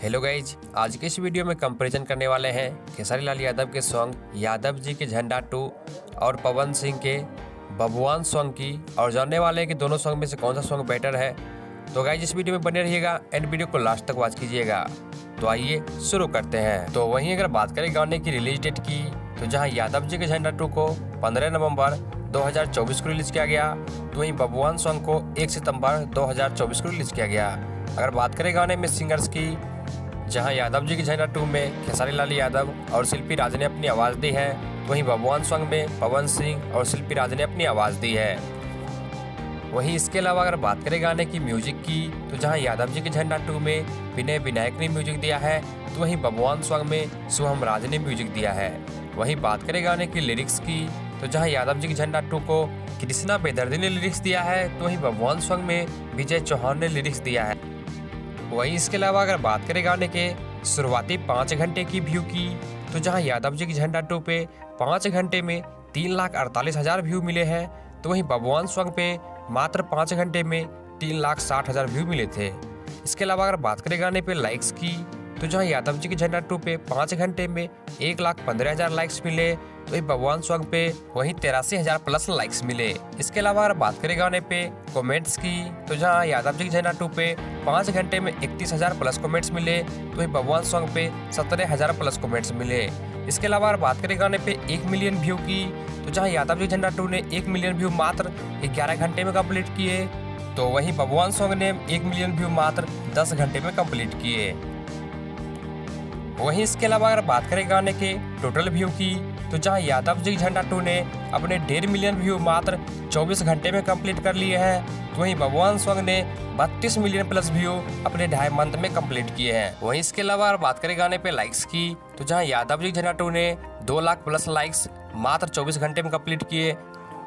Hello guys, आज के इस वीडियो में कंपैरिजन करने वाले हैं खेसारी लाल यादव के सॉन्ग यादव जी के झंडा 2 और पवन सिंह के बबुआन सॉन्ग की, और जानने वाले हैं कि दोनों सॉन्ग में से कौन सा सॉन्ग बेटर है। तो गाइज इस वीडियो में बने रहिएगा एंड वीडियो को लास्ट तक वॉच कीजिएगा। तो आइए शुरू करते हैं। तो वहीं अगर बात करें गाने की रिलीज डेट की, तो जहाँ यादव जी के झंडा 2 को 15 नवंबर 2024 को रिलीज किया गया, तो वहीं बबुआन सॉन्ग को 1 सितंबर 2024 को रिलीज किया गया। अगर बात करें गाने में सिंगर्स की, जहां यादव जी के झंडा 2 में खेसारी लाल यादव और शिल्पी राज ने अपनी आवाज़ दी है, वहीं बबुआन सॉन्ग में पवन सिंह और शिल्पी राज ने अपनी आवाज़ दी है। वहीं इसके अलावा अगर बात करें गाने की म्यूजिक की, तो जहां यादव जी के झंडा 2 में विनय विनायक ने म्यूजिक दिया है, तो वहीं बबुआन सॉन्ग में शुभम राज ने म्यूजिक दिया है। वहीं बात करें गाने की लिरिक्स की, तो जहां यादव जी के झंडा 2 को कृष्णा बेदर्दी ने लिरिक्स दिया है, तो वहीं बबुआन सॉन्ग में विजय चौहान ने लिरिक्स दिया है। वहीं इसके अलावा अगर बात करें गाने के शुरुआती 5 घंटे की व्यू की, तो जहां यादव जी के झंडा 2 पे 5 घंटे में 3,48,000 व्यू मिले हैं, तो वहीं बबुआन सॉन्ग पे मात्र 5 घंटे में 3,60,000 व्यू मिले थे। इसके अलावा अगर बात करें गाने पे लाइक्स की, तो जहां यादव जी के झंडा 2 पे 5 घंटे में 1,15,000 लाइक्स मिले, तो वही बबुआन सॉन्ग पे वहीं 83,000 प्लस लाइक्स मिले। इसके अलावा अगर बात करें गाने पे कमेंट्स की, तो जहां यादव जी के झंडा 2 पे 5 घंटे में 31,000 प्लस कमेंट्स मिले, तो वही बबुआन सॉन्ग पे 17,000 प्लस कमेंट्स मिले। इसके अलावा अगर बात करें गाने पे 1 मिलियन व्यू की, तो जहां यादव जी झंडा 2 ने 1 मिलियन व्यू मात्र 11 घंटे में कंप्लीट किए, तो वहीं बबुआन सॉन्ग ने 1 मिलियन व्यू मात्र 10 घंटे में कंप्लीट किए। वहीं इसके अलावा अगर बात करें गाने के टोटल व्यू की, तो जहां यादव जी झंडा 2 ने अपने 1.5 मिलियन व्यू मात्र 24 घंटे में कंप्लीट कर लिए हैं, तो वहीं बबुआन सॉन्ग ने 32 मिलियन प्लस व्यू अपने 2.5 मंथ में कंप्लीट किए हैं। वहीं इसके अलावा अगर बात करें गाने पे लाइक्स की, तो जहां यादव जी झंडा 2 ने 2 लाख प्लस लाइक्स मात्र 24 घंटे में कंप्लीट किए,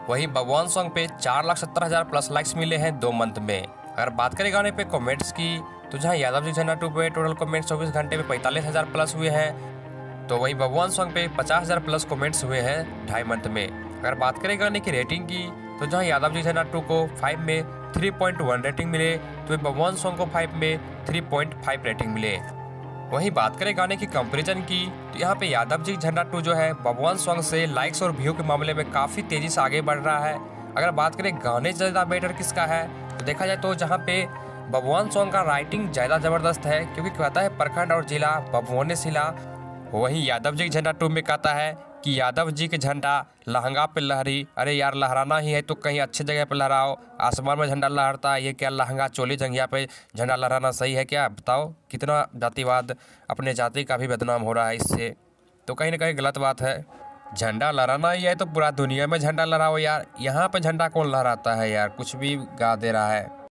वहीं बबुआन सॉन्ग पे 4,70,000 प्लस लाइक्स मिले हैं 2 मंथ में। अगर बात करें गाने पे कमेंट्स की, तो जहां यादव जी झंडा 2 पे टोटल कमेंट्स 24 घंटे में 45,000 प्लस हुए हैं, तो वहीं बबुआन सॉन्ग पे 50,000 प्लस कमेंट्स हुए हैं 2.5 मंथ में। अगर बात करें गाने की रेटिंग की, तो जहां यादव जी झंडा 2 को 5 में 3.1 रेटिंग मिले, तो बबुआन सॉन्ग को 5 में 3.5 रेटिंग मिले। वहीं बात करें गाने की कंपैरिजन की, तो यहाँ पे यादव जी झंडा 2 जो है बबुआन सॉन्ग से लाइक्स और व्यू के मामले में काफ़ी तेज़ी से आगे बढ़ रहा है। अगर बात करें गाने ज़्यादा बेटर किसका है, तो देखा जाए तो जहाँ पे बबुआन सॉन्ग का राइटिंग ज़्यादा ज़बरदस्त है, क्योंकि कहता है प्रखंड और जिला बबुओं ने सिला। वहीं यादव जी के झंडा 2 में कहता है कि यादव जी के झंडा लहंगा पे लहरी, अरे यार लहराना ही है तो कहीं अच्छी जगह पे लहराओ, आसमान में झंडा लहरता है, ये क्या लहंगा चोली जंघिया पे झंडा लहराना सही है क्या? बताओ कितना जातिवाद, अपने जाति का भी बदनाम हो रहा है इससे, तो कहीं ना कहीं गलत बात है। झंडा लहराना ही है तो पूरा दुनिया में झंडा लहराओ यार, यहाँ पे झंडा कौन लहराता है यार, कुछ भी गा दे रहा है।